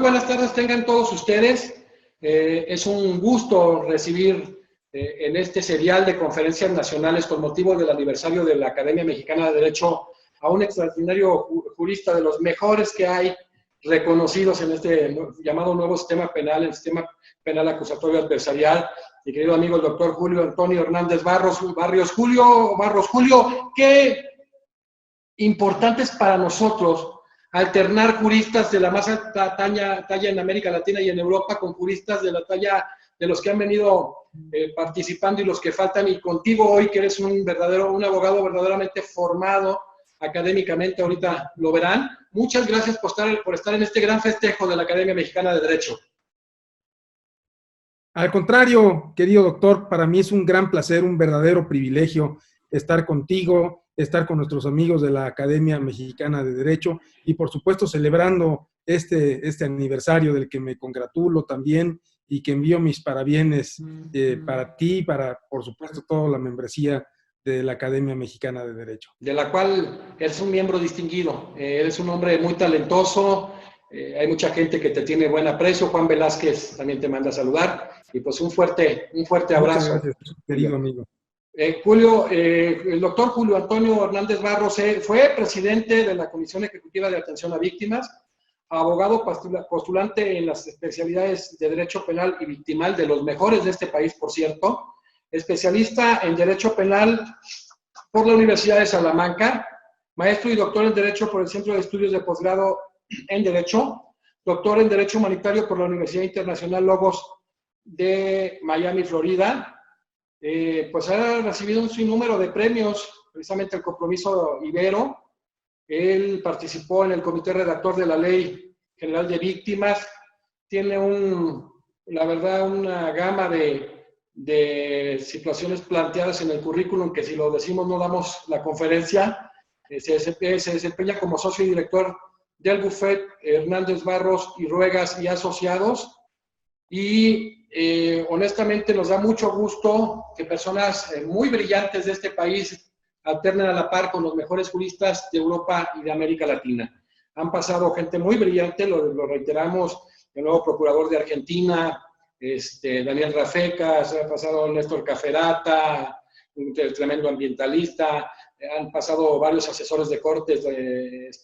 buenas tardes tengan todos ustedes. Es un gusto recibir en este serial de conferencias nacionales con motivo del aniversario de la Academia Mexicana de Derecho a un extraordinario jurista de los mejores que hay, reconocidos en este llamado nuevo sistema penal, el sistema penal acusatorio adversarial, mi querido amigo el doctor Julio Antonio Hernández Barrios. Julio, qué importante es para nosotros alternar juristas de la más alta talla en América Latina y en Europa con juristas de la talla de los que han venido participando y los que faltan, y contigo hoy que eres un abogado verdaderamente formado académicamente, ahorita lo verán. Muchas gracias por estar en este gran festejo de la Academia Mexicana de Derecho. Al contrario, querido doctor, para mí es un gran placer, un verdadero privilegio estar contigo, estar con nuestros amigos de la Academia Mexicana de Derecho y, por supuesto, celebrando este aniversario del que me congratulo también y que envío mis parabienes para ti y para, por supuesto, toda la membresía de la Academia Mexicana de Derecho. De la cual eres un miembro distinguido, eres un hombre muy talentoso, hay mucha gente que te tiene buen aprecio. Juan Velázquez también te manda a saludar, y pues un fuerte abrazo. Muchas gracias, querido amigo. Julio, el doctor Julio Antonio Hernández Barros fue presidente de la Comisión Ejecutiva de Atención a Víctimas, abogado postulante en las especialidades de Derecho Penal y Victimal, de los mejores de este país, por cierto, especialista en Derecho Penal por la Universidad de Salamanca, maestro y doctor en Derecho por el Centro de Estudios de Posgrado en Derecho, doctor en Derecho Humanitario por la Universidad Internacional Logos de Miami, Florida. Pues ha recibido un sinnúmero de premios, precisamente el Compromiso Ibero. Él participó en el comité redactor de la Ley General de Víctimas. Tiene la verdad, una gama de situaciones planteadas en el currículum que, si lo decimos, no damos la conferencia. Se desempeña como socio y director del bufet Hernández Barros y Ruegas y Asociados. Y honestamente nos da mucho gusto que personas muy brillantes de este país alternen a la par con los mejores juristas de Europa y de América Latina. Han pasado gente muy brillante, lo reiteramos, el nuevo procurador de Argentina, Daniel Rafecas, ha pasado Néstor Caferata, un tremendo ambientalista, han pasado varios asesores de cortes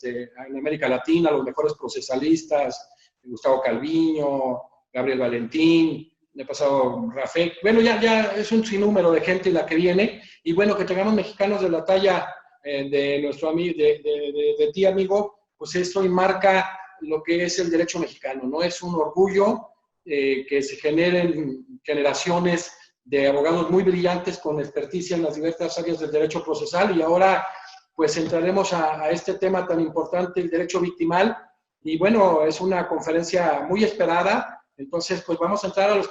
en América Latina, los mejores procesalistas, Gustavo Calviño, Gabriel Valentín, he pasado Rafek. Bueno, ya es un sinnúmero de gente la que viene, y bueno, que tengamos mexicanos de la talla de nuestro amigo, de ti, amigo, pues esto enmarca lo que es el derecho mexicano, ¿no? Es un orgullo que se generen generaciones de abogados muy brillantes con experticia en las diversas áreas del derecho procesal, y ahora pues entraremos a este tema tan importante, el derecho victimal, y bueno, es una conferencia muy esperada. Entonces, pues vamos a entrar al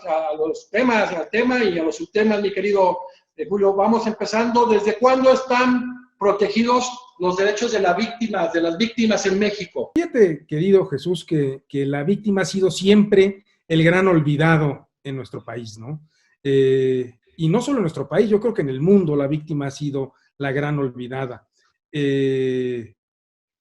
tema y a los subtemas, mi querido Julio. Vamos empezando. ¿Desde cuándo están protegidos los derechos de las víctimas en México? Fíjate, querido Jesús, que la víctima ha sido siempre el gran olvidado en nuestro país, ¿no? Y no solo en nuestro país, yo creo que en el mundo la víctima ha sido la gran olvidada.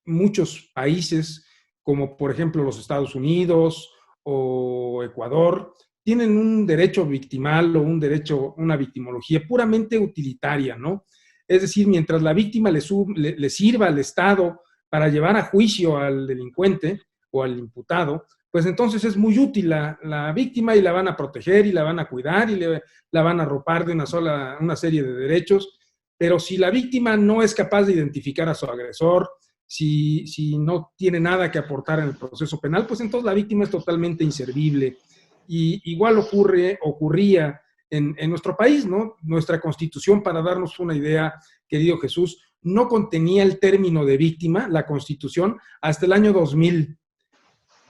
Muchos países, como por ejemplo los Estados Unidos o Ecuador, tienen un derecho victimal o una victimología puramente utilitaria, ¿no? Es decir, mientras la víctima le sirva al Estado para llevar a juicio al delincuente o al imputado, pues entonces es muy útil la víctima, y la van a proteger y la van a cuidar y la van a arropar de una serie de derechos. Pero si la víctima no es capaz de identificar a su agresor, si no tiene nada que aportar en el proceso penal, pues entonces la víctima es totalmente inservible. Y igual ocurría en nuestro país, ¿no? Nuestra Constitución, para darnos una idea, querido Jesús, no contenía el término de víctima, la Constitución, hasta el año 2000.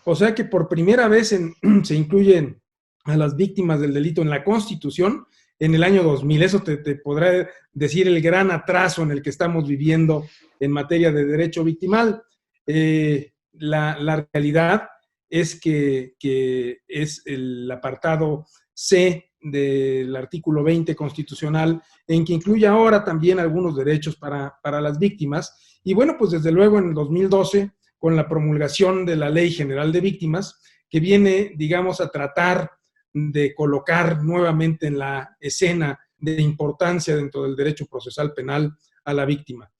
O sea que por primera vez se incluyen a las víctimas del delito en la Constitución en el año 2000. Eso te podrá decir el gran atraso en el que estamos viviendo en materia de derecho victimal. La realidad es que es el apartado C del artículo 20 constitucional, en que incluye ahora también algunos derechos para las víctimas. Y bueno, pues desde luego en el 2012, con la promulgación de la Ley General de Víctimas, que viene, digamos, a tratar de colocar nuevamente en la escena de importancia dentro del derecho procesal penal a la víctima.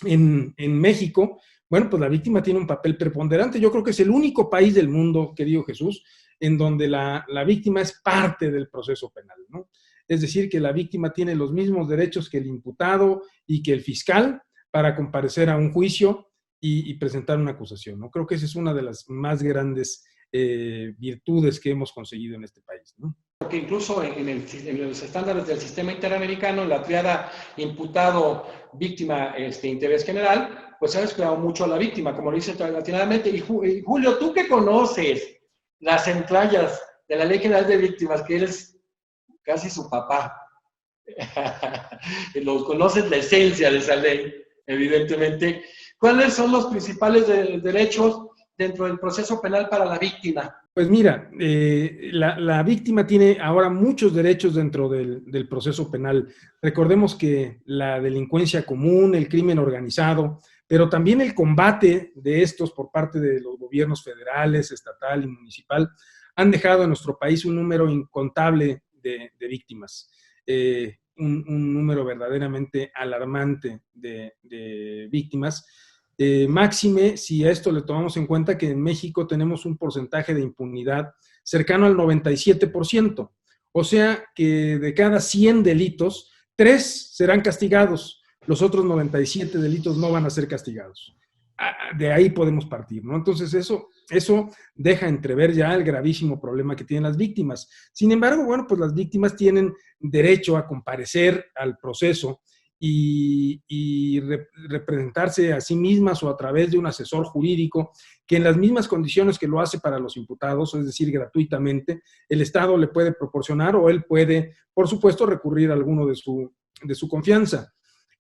En México, bueno, pues la víctima tiene un papel preponderante. Yo creo que es el único país del mundo, querido Jesús, en donde la víctima es parte del proceso penal, ¿no? Es decir, que la víctima tiene los mismos derechos que el imputado y que el fiscal para comparecer a un juicio y presentar una acusación, ¿no? Creo que esa es una de las más grandes virtudes que hemos conseguido en este país, ¿no? Porque incluso en los estándares del sistema interamericano, la triada imputado, víctima, interés general, pues se ha descuidado mucho a la víctima, como lo dice latinadamente. Y Julio, tú que conoces las entrañas de la Ley General de Víctimas, que eres casi su papá, lo conoces la esencia de esa ley, evidentemente. ¿Cuáles son los principales derechos dentro del proceso penal para la víctima? Pues mira, la víctima tiene ahora muchos derechos dentro del proceso penal. Recordemos que la delincuencia común, el crimen organizado, pero también el combate de estos por parte de los gobiernos federales, estatal y municipal, han dejado en nuestro país un número incontable de víctimas. Un número verdaderamente alarmante de víctimas. Máxime, si a esto le tomamos en cuenta que en México tenemos un porcentaje de impunidad cercano al 97%. O sea que de cada 100 delitos, 3 serán castigados, los otros 97 delitos no van a ser castigados. De ahí podemos partir, ¿no? Entonces eso deja entrever ya el gravísimo problema que tienen las víctimas. Sin embargo, bueno, pues las víctimas tienen derecho a comparecer al proceso y representarse a sí mismas o a través de un asesor jurídico que en las mismas condiciones que lo hace para los imputados, es decir, gratuitamente, el Estado le puede proporcionar o él puede, por supuesto, recurrir a alguno de su confianza.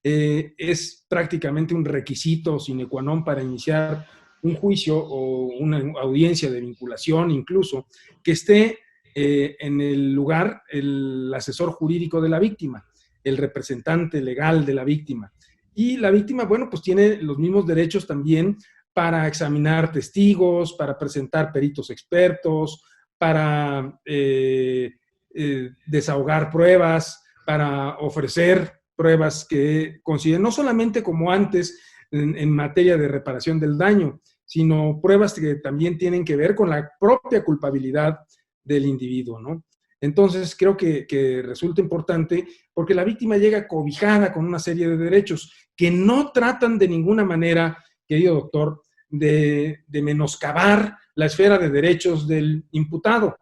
Es prácticamente un requisito sine qua non para iniciar un juicio o una audiencia de vinculación, incluso, que esté en el lugar el asesor jurídico de la víctima, el representante legal de la víctima. Y la víctima, bueno, pues tiene los mismos derechos también para examinar testigos, para presentar peritos expertos, para desahogar pruebas, para ofrecer pruebas que consideren, no solamente como antes en materia de reparación del daño, sino pruebas que también tienen que ver con la propia culpabilidad del individuo, ¿no? Entonces, creo que resulta importante porque la víctima llega cobijada con una serie de derechos que no tratan de ninguna manera, querido doctor, de menoscabar la esfera de derechos del imputado.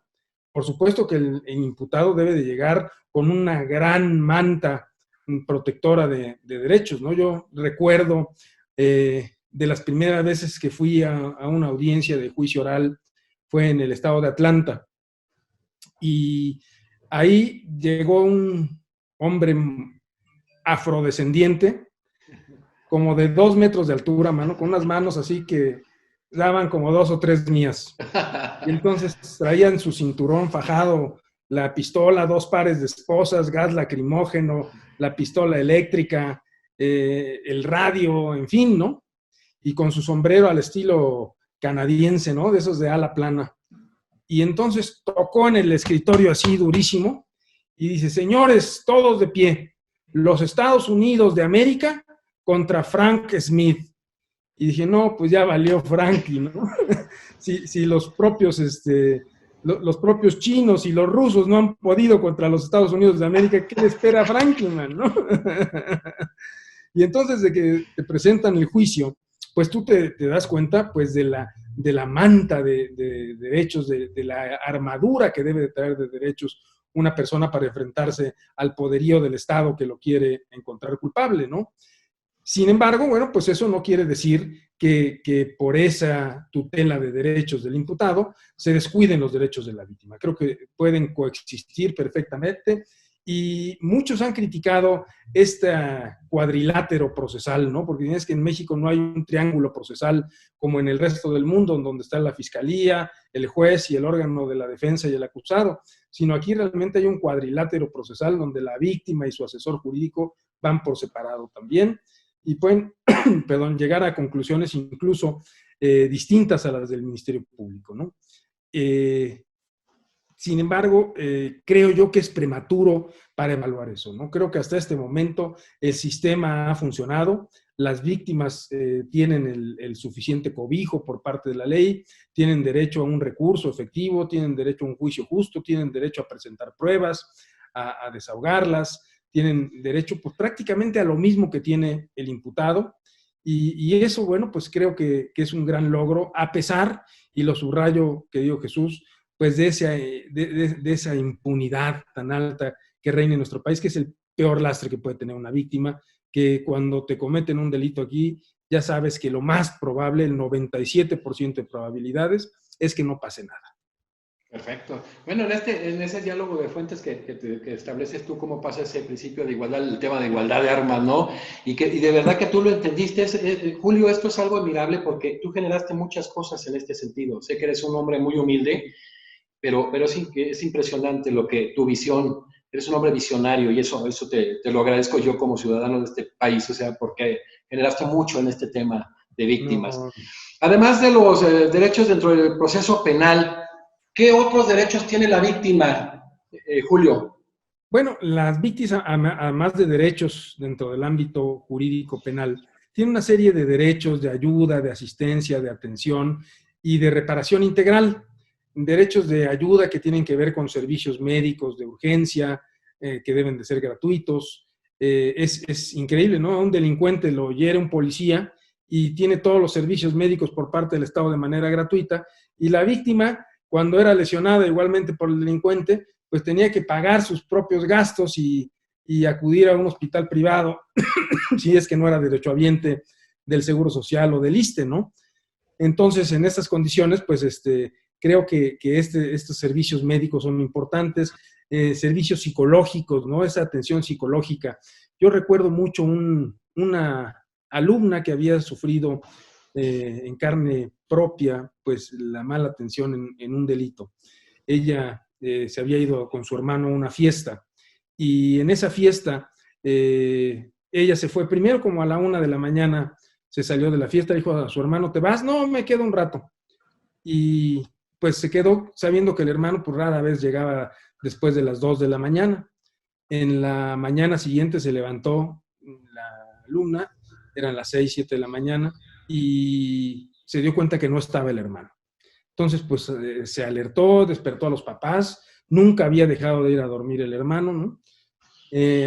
Por supuesto que el imputado debe de llegar con una gran manta protectora de derechos, ¿no? Yo recuerdo de las primeras veces que fui a una audiencia de juicio oral, fue en el estado de Atlanta. Y ahí llegó un hombre afrodescendiente, como de 2 metros de altura, mano, con unas manos así que daban como 2 o 3 mías. Y entonces traían su cinturón fajado, la pistola, 2 pares de esposas, gas lacrimógeno, la pistola eléctrica, el radio, en fin, ¿no? Y con su sombrero al estilo canadiense, ¿no? De esos de ala plana. Y entonces tocó en el escritorio así durísimo y dice: señores, todos de pie, los Estados Unidos de América contra Frank Smith. Y dije, no, pues ya valió Frankie, ¿no? si los propios chinos y los rusos no han podido contra los Estados Unidos de América, ¿qué le espera a Franklin, ¿no? Y entonces de que te presentan el juicio, pues tú te das cuenta pues de la manta de derechos, de la armadura que debe de traer de derechos una persona para enfrentarse al poderío del Estado que lo quiere encontrar culpable, ¿no? Sin embargo, bueno, pues eso no quiere decir que por esa tutela de derechos del imputado se descuiden los derechos de la víctima. Creo que pueden coexistir perfectamente y muchos han criticado este cuadrilátero procesal, ¿no? Porque es que en México no hay un triángulo procesal como en el resto del mundo, en donde está la fiscalía, el juez y el órgano de la defensa y el acusado, sino aquí realmente hay un cuadrilátero procesal donde la víctima y su asesor jurídico van por separado también y pueden, perdón, llegar a conclusiones incluso distintas a las del Ministerio Público, ¿no? Sin embargo, creo yo que es prematuro para evaluar eso, ¿no? Creo que hasta este momento el sistema ha funcionado, las víctimas tienen el suficiente cobijo por parte de la ley, tienen derecho a un recurso efectivo, tienen derecho a un juicio justo, tienen derecho a presentar pruebas, a desahogarlas, tienen derecho pues, prácticamente a lo mismo que tiene el imputado. Y eso, bueno, pues creo que es un gran logro, a pesar, y lo subrayo, querido Jesús, pues de esa impunidad tan alta que reina en nuestro país, que es el peor lastre que puede tener una víctima, que cuando te cometen un delito aquí, ya sabes que lo más probable, el 97% de probabilidades, es que no pase nada. Perfecto. Bueno, en ese diálogo de fuentes que estableces tú, cómo pasa ese principio de igualdad, el tema de igualdad de armas, ¿no? Y de verdad que tú lo entendiste. Julio, esto es algo admirable porque tú generaste muchas cosas en este sentido. Sé que eres un hombre muy humilde, pero es impresionante tu visión. Eres un hombre visionario y eso te lo agradezco yo como ciudadano de este país, o sea, porque generaste mucho en este tema de víctimas. No. Además de los derechos dentro del proceso penal, ¿qué otros derechos tiene la víctima, Julio? Bueno, las víctimas, además de derechos dentro del ámbito jurídico penal, tienen una serie de derechos de ayuda, de asistencia, de atención y de reparación integral. Derechos de ayuda que tienen que ver con servicios médicos de urgencia, que deben de ser gratuitos. Es increíble, ¿no? A un delincuente lo hiere un policía y tiene todos los servicios médicos por parte del Estado de manera gratuita, y la víctima, cuando era lesionada igualmente por el delincuente, pues tenía que pagar sus propios gastos y acudir a un hospital privado, si es que no era derechohabiente del Seguro Social o del ISSSTE, ¿no? Entonces, en estas condiciones, pues creo que estos servicios médicos son importantes, servicios psicológicos, ¿no? Esa atención psicológica. Yo recuerdo mucho una alumna que había sufrido en carne propia, pues la mala atención en un delito. Ella se había ido con su hermano a una fiesta y en esa fiesta ella se fue primero como a la 1 de la mañana, se salió de la fiesta, dijo a su hermano, ¿te vas? No, me quedo un rato. Y pues se quedó sabiendo que el hermano pues rara vez llegaba después de las 2 de la mañana. En la mañana siguiente se levantó la alumna, eran las 6, 7 de la mañana, y se dio cuenta que no estaba el hermano. Entonces, pues se alertó, despertó a los papás, nunca había dejado de ir a dormir el hermano, ¿no?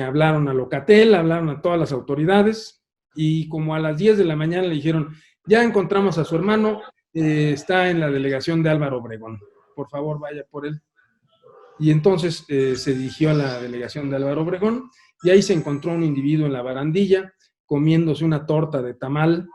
Hablaron a Locatel, hablaron a todas las autoridades, y como a las 10 de la mañana le dijeron, ya encontramos a su hermano, está en la delegación de Álvaro Obregón, por favor vaya por él. Y entonces se dirigió a la delegación de Álvaro Obregón, y ahí se encontró un individuo en la barandilla, comiéndose una torta de tamal,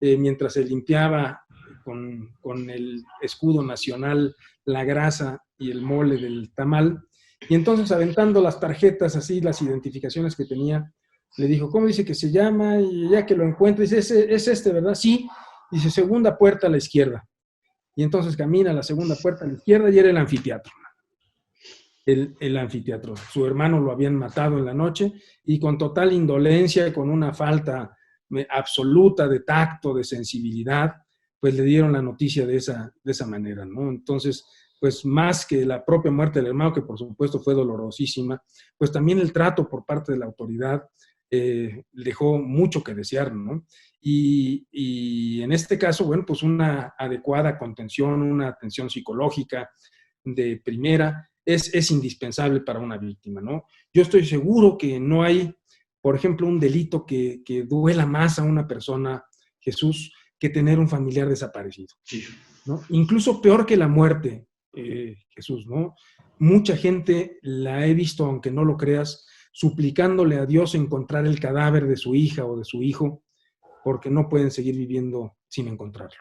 mientras se limpiaba con el escudo nacional la grasa y el mole del tamal. Y entonces, aventando las tarjetas así, las identificaciones que tenía, le dijo, ¿cómo dice que se llama? Y ya que lo encuentra, dice, es este, ¿verdad? Sí. Dice, segunda puerta a la izquierda. Y entonces camina a la segunda puerta a la izquierda y era el anfiteatro. El anfiteatro. Su hermano lo habían matado en la noche y con total indolencia, con una falta absoluta de tacto, de sensibilidad, pues le dieron la noticia de esa manera, ¿no? Entonces, pues más que la propia muerte del hermano, que por supuesto fue dolorosísima, pues también el trato por parte de la autoridad dejó mucho que desear, ¿no? Y en este caso, bueno, pues una adecuada contención, una atención psicológica de primera es indispensable para una víctima, ¿no? Yo estoy seguro que no hay, por ejemplo, un delito que duela más a una persona, Jesús, que tener un familiar desaparecido, ¿no? Incluso peor que la muerte, Jesús, ¿no? Mucha gente la he visto, aunque no lo creas, suplicándole a Dios encontrar el cadáver de su hija o de su hijo, porque no pueden seguir viviendo sin encontrarlo.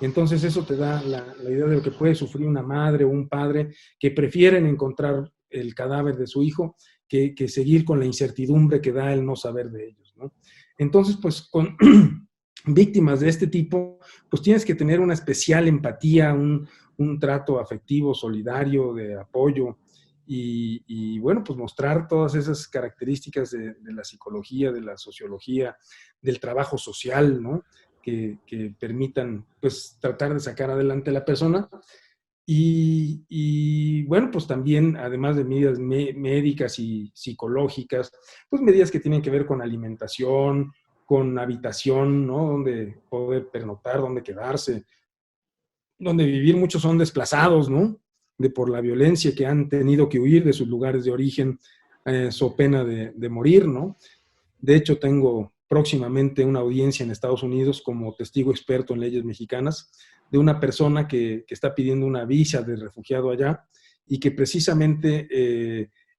Entonces eso te da la idea de lo que puede sufrir una madre o un padre que prefieren encontrar el cadáver de su hijo que seguir con la incertidumbre que da el no saber de ellos, ¿no? Entonces, pues con víctimas de este tipo, pues tienes que tener una especial empatía, un trato afectivo, solidario, de apoyo, y bueno, pues mostrar todas esas características de la psicología, de la sociología, del trabajo social, ¿no? que permitan, pues, tratar de sacar adelante a la persona. Bueno, pues también, además de medidas médicas y psicológicas, pues medidas que tienen que ver con alimentación, con habitación, ¿no? Donde poder pernoctar, donde quedarse, donde vivir. Muchos son desplazados, ¿no? Por la violencia, que han tenido que huir de sus lugares de origen, so pena de morir, ¿no? De hecho, tengo próximamente una audiencia en Estados Unidos como testigo experto en leyes mexicanas de una persona que está pidiendo una visa de refugiado allá y que precisamente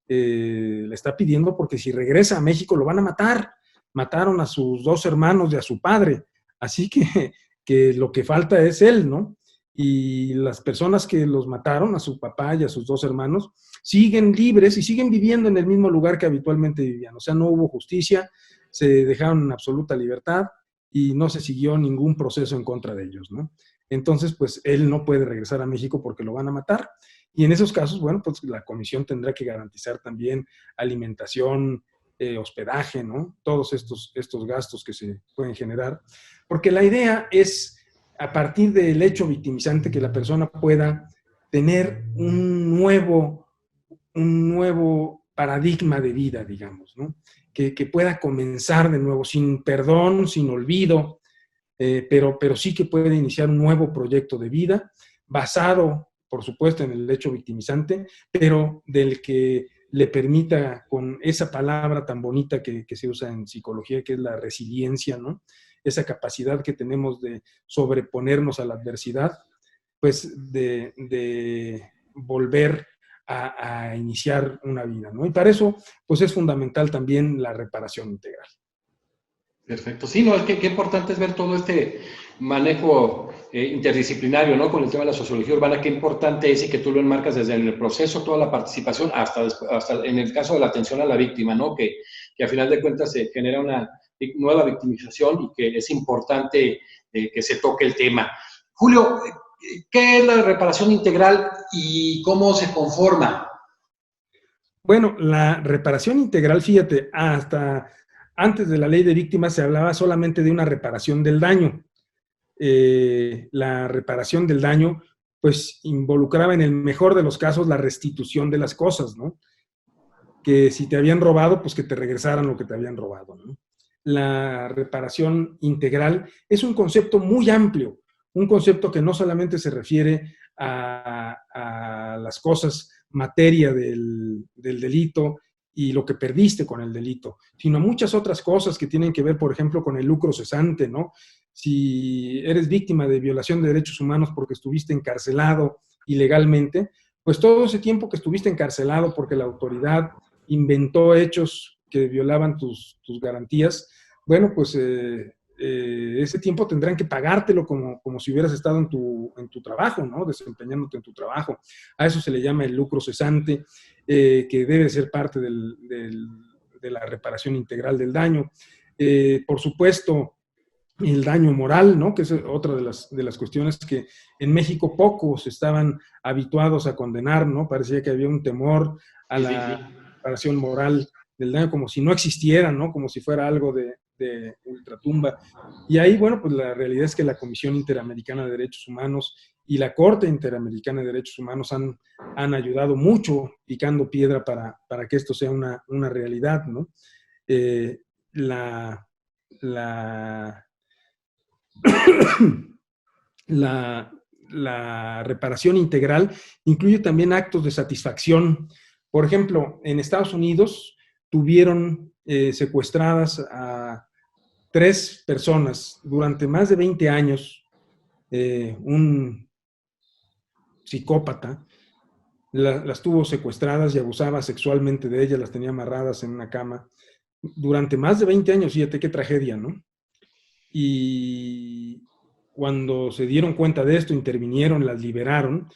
le está pidiendo porque si regresa a México lo van a matar. Mataron a sus 2 hermanos y a su padre. Así que lo que falta es él, ¿no? Y las personas que los mataron, a su papá y a sus 2 hermanos, siguen libres y siguen viviendo en el mismo lugar que habitualmente vivían. O sea, no hubo justicia, se dejaron en absoluta libertad y no se siguió ningún proceso en contra de ellos, ¿no? Entonces, pues él no puede regresar a México porque lo van a matar. Y en esos casos, bueno, pues la comisión tendrá que garantizar también alimentación, hospedaje, ¿no? Todos estos gastos que se pueden generar. Porque la idea es, a partir del hecho victimizante, que la persona pueda tener un nuevo paradigma de vida, digamos, ¿no? Que pueda comenzar de nuevo, sin perdón, sin olvido, pero sí que puede iniciar un nuevo proyecto de vida, basado, por supuesto, en el hecho victimizante, pero del que le permita, con esa palabra tan bonita que se usa en psicología, que es la resiliencia, ¿no? Esa capacidad que tenemos de sobreponernos a la adversidad, pues de volver a iniciar una vida, ¿no? Y para eso, pues es fundamental también la reparación integral. Perfecto. Sí, no, es que qué importante es ver todo este manejo interdisciplinario, ¿no? Con el tema de la sociología urbana, qué importante es y que tú lo enmarcas desde el proceso, toda la participación, hasta en el caso de la atención a la víctima, ¿no? Que a final de cuentas se genera una nueva victimización y que es importante que se toque el tema. Julio, ¿qué es la reparación integral y cómo se conforma? Bueno, la reparación integral, fíjate, hasta antes de la ley de víctimas se hablaba solamente de una reparación del daño. La reparación del daño, pues involucraba en el mejor de los casos la restitución de las cosas, ¿no? Que si te habían robado, pues que te regresaran lo que te habían robado, ¿no? La reparación integral es un concepto muy amplio, un concepto que no solamente se refiere a las cosas materia del delito y lo que perdiste con el delito, sino muchas otras cosas que tienen que ver, por ejemplo, con el lucro cesante, ¿no? Si eres víctima de violación de derechos humanos porque estuviste encarcelado ilegalmente, pues todo ese tiempo que estuviste encarcelado porque la autoridad inventó hechos que violaban tus garantías, bueno, pues ese tiempo tendrán que pagártelo como si hubieras estado en tu trabajo, ¿no? Desempeñándote en tu trabajo. A eso se le llama el lucro cesante, que debe ser parte de la reparación integral del daño. Por supuesto, el daño moral, ¿no? Que es otra de las cuestiones que en México pocos estaban habituados a condenar, ¿no? Parecía que había un temor a la reparación moral del daño, como si no existiera, ¿no? Como si fuera algo de ultratumba. Y ahí, bueno, pues la realidad es que la Comisión Interamericana de Derechos Humanos y la Corte Interamericana de Derechos Humanos han ayudado mucho picando piedra para que esto sea una realidad, ¿no? La reparación integral incluye también actos de satisfacción. Por ejemplo, en Estados Unidos tuvieron secuestradas a 3 personas durante más de 20 años. Un psicópata las tuvo secuestradas y abusaba sexualmente de ellas, las tenía amarradas en una cama durante más de 20 años. Fíjate qué tragedia, ¿no? Y cuando se dieron cuenta de esto, intervinieron, las liberaron.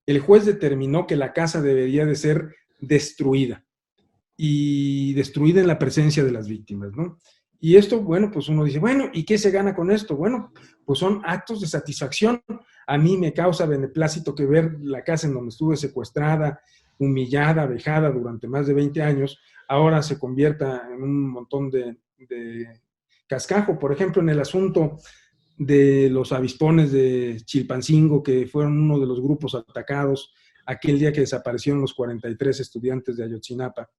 El juez determinó que la casa debería de ser destruida, y destruida en la presencia de las víctimas, ¿no? Y esto, bueno, pues uno dice, bueno, ¿y qué se gana con esto? Bueno, pues son actos de satisfacción. A mí me causa beneplácito que ver la casa en donde estuve secuestrada, humillada, vejada durante más de 20 años, ahora se convierta en un montón de cascajo. Por ejemplo, en el asunto de los avispones de Chilpancingo, que fueron uno de los grupos atacados aquel día que desaparecieron los 43 estudiantes de Ayotzinapa.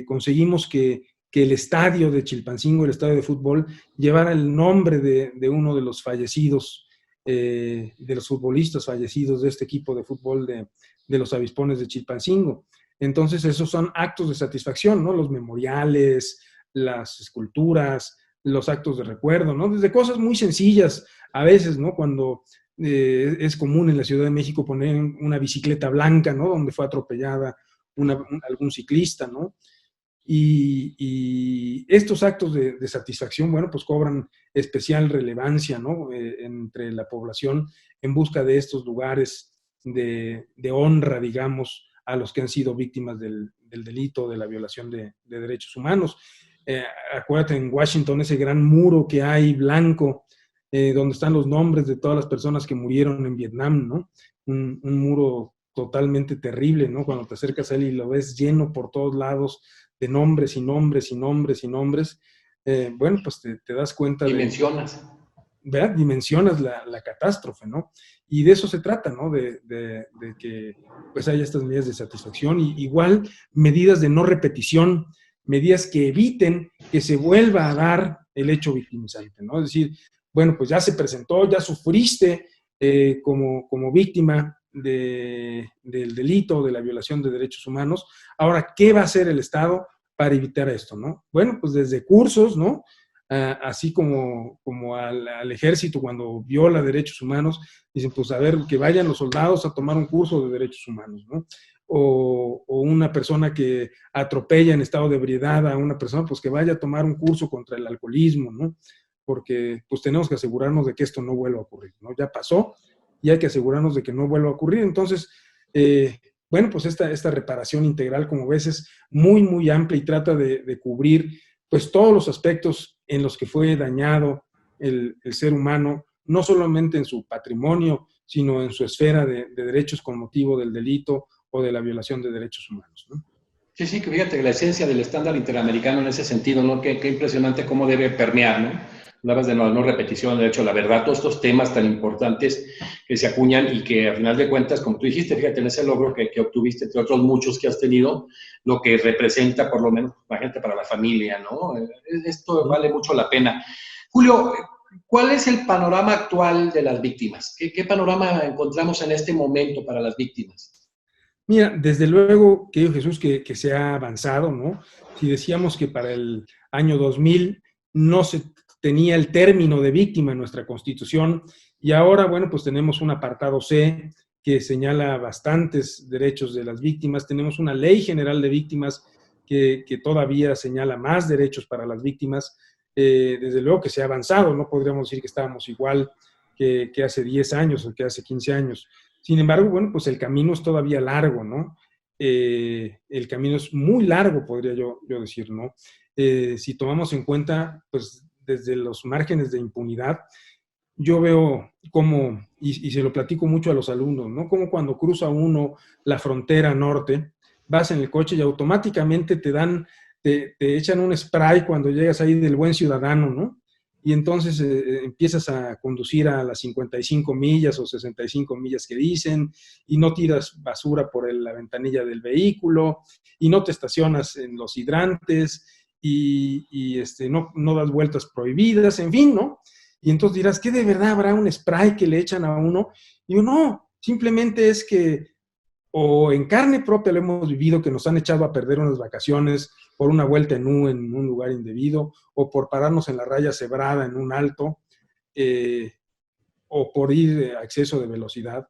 Conseguimos que el estadio de Chilpancingo, el estadio de fútbol, llevara el nombre de uno de los fallecidos, de los futbolistas fallecidos de este equipo de fútbol de los avispones de Chilpancingo. Entonces, esos son actos de satisfacción, ¿no? Los memoriales, las esculturas, los actos de recuerdo, ¿no? Desde cosas muy sencillas, a veces, ¿no? Cuando es común en la Ciudad de México poner una bicicleta blanca, ¿no? Donde fue atropellada algún ciclista, ¿no? Y estos actos de satisfacción, bueno, pues cobran especial relevancia, ¿no? Entre la población en busca de estos lugares de honra, digamos, a los que han sido víctimas del delito, de la violación de derechos humanos. Acuérdate, en Washington, ese gran muro que hay blanco, donde están los nombres de todas las personas que murieron en Vietnam, ¿no? Un muro totalmente terrible, ¿no? Cuando te acercas a él y lo ves lleno por todos lados de nombres y nombres y nombres y nombres, bueno, pues te das cuenta Dimensionas. ¿verdad? Dimensionas la catástrofe, ¿no? Y de eso se trata, ¿no? De que pues haya estas medidas de satisfacción y igual medidas de no repetición, medidas que eviten que se vuelva a dar el hecho victimizante, ¿no? Es decir, bueno, pues ya se presentó, ya sufriste como víctima del delito, de la violación de derechos humanos. Ahora, ¿qué va a hacer el Estado para evitar esto, no? Bueno, pues desde cursos, ¿no? Así como al ejército cuando viola derechos humanos, dicen, pues a ver, que vayan los soldados a tomar un curso de derechos humanos, ¿no? O una persona que atropella en estado de ebriedad a una persona, pues que vaya a tomar un curso contra el alcoholismo, ¿no? Porque pues tenemos que asegurarnos de que esto no vuelva a ocurrir, ¿no? Ya pasó y hay que asegurarnos de que no vuelva a ocurrir. Entonces, bueno, pues esta reparación integral, como ves, es muy, muy amplia y trata de cubrir pues todos los aspectos en los que fue dañado el ser humano, no solamente en su patrimonio, sino en su esfera de derechos con motivo del delito o de la violación de derechos humanos, ¿no? Sí, sí, que fíjate, la esencia del estándar interamericano en ese sentido, ¿no? Qué impresionante cómo debe permear, ¿no? Hablabas de no repetición, de hecho, la verdad, todos estos temas tan importantes que se acuñan y que a final de cuentas, como tú dijiste, fíjate en ese logro que obtuviste, entre otros muchos que has tenido, lo que representa por lo menos la gente para la familia, ¿no? Esto vale mucho la pena. Julio, ¿cuál es el panorama actual de las víctimas? ¿Qué panorama encontramos en este momento para las víctimas? Mira, desde luego, querido Jesús, que se ha avanzado, ¿no? Si decíamos que para el año 2000 no se tenía el término de víctima en nuestra Constitución, y ahora, bueno, pues tenemos un apartado C que señala bastantes derechos de las víctimas, tenemos una ley general de víctimas que todavía señala más derechos para las víctimas. Desde luego que se ha avanzado, no podríamos decir que estábamos igual que hace 10 años o que hace 15 años. Sin embargo, bueno, pues el camino es todavía largo, ¿no? El camino es muy largo, podría yo decir, ¿no? Si tomamos en cuenta, pues, desde los márgenes de impunidad, yo veo cómo, y se lo platico mucho a los alumnos, ¿no? Como cuando cruza uno la frontera norte, vas en el coche y automáticamente te echan un spray cuando llegas ahí del buen ciudadano, ¿no? Y entonces empiezas a conducir a las 55 millas o 65 millas que dicen, y no tiras basura por la ventanilla del vehículo, y no te estacionas en los hidrantes, y no das vueltas prohibidas, en fin, ¿no? Y entonces dirás, ¿qué de verdad habrá un spray que le echan a uno? Y no, simplemente es que o en carne propia lo hemos vivido, que nos han echado a perder unas vacaciones por una vuelta en un lugar indebido, o por pararnos en la raya cebrada en un alto, o por ir a exceso de velocidad,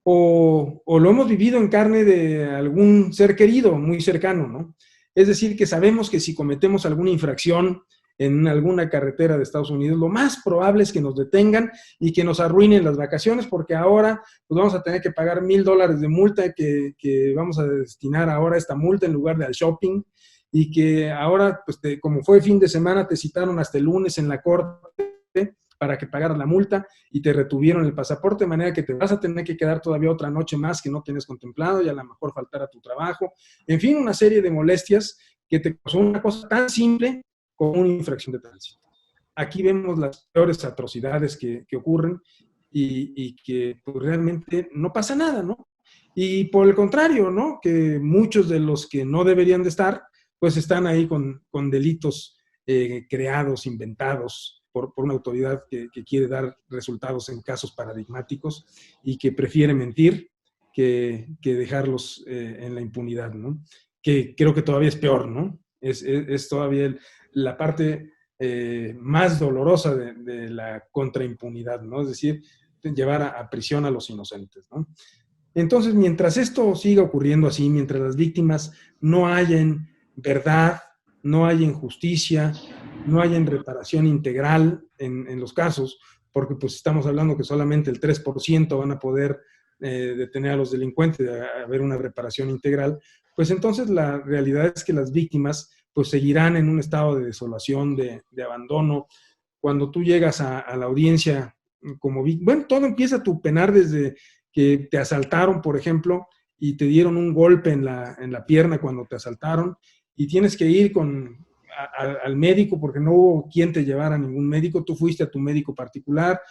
o lo hemos vivido en carne de algún ser querido, muy cercano, ¿no? Es decir, que sabemos que si cometemos alguna infracción en alguna carretera de Estados Unidos, lo más probable es que nos detengan y que nos arruinen las vacaciones, porque ahora pues vamos a tener que pagar $1,000 de multa que vamos a destinar ahora a esta multa en lugar de al shopping, y que ahora, pues como fue fin de semana, te citaron hasta el lunes en la corte para que pagaras la multa y te retuvieron el pasaporte, de manera que te vas a tener que quedar todavía otra noche más que no tienes contemplado, y a lo mejor faltar a tu trabajo. En fin, una serie de molestias que te causó una cosa tan simple como una infracción de tránsito. aquí vemos las peores atrocidades que ocurren y que pues, realmente no pasa nada, ¿no? Y por el contrario, ¿no? Que muchos de los que no deberían de estar, pues están ahí con delitos creados, inventados por una autoridad que quiere dar resultados en casos paradigmáticos y que prefiere mentir que dejarlos en la impunidad, ¿no? Que creo que todavía es peor, ¿no? Es todavía la parte más dolorosa de la contraimpunidad, ¿no? Es decir, llevar a prisión a los inocentes, ¿no? Entonces, mientras esto siga ocurriendo así, mientras las víctimas no hayan verdad, no hayan justicia, no hayan reparación integral en los casos, porque pues estamos hablando que solamente el 3% van a poder detener a los delincuentes, de haber una reparación integral, pues entonces la realidad es que las víctimas pues seguirán en un estado de desolación, de abandono. Cuando tú llegas a la audiencia como bueno, todo empieza a tu penar desde que te asaltaron, por ejemplo, y te dieron un golpe en la pierna cuando te asaltaron, y tienes que ir al médico porque no hubo quien te llevara a ningún médico, tú fuiste a tu médico particular,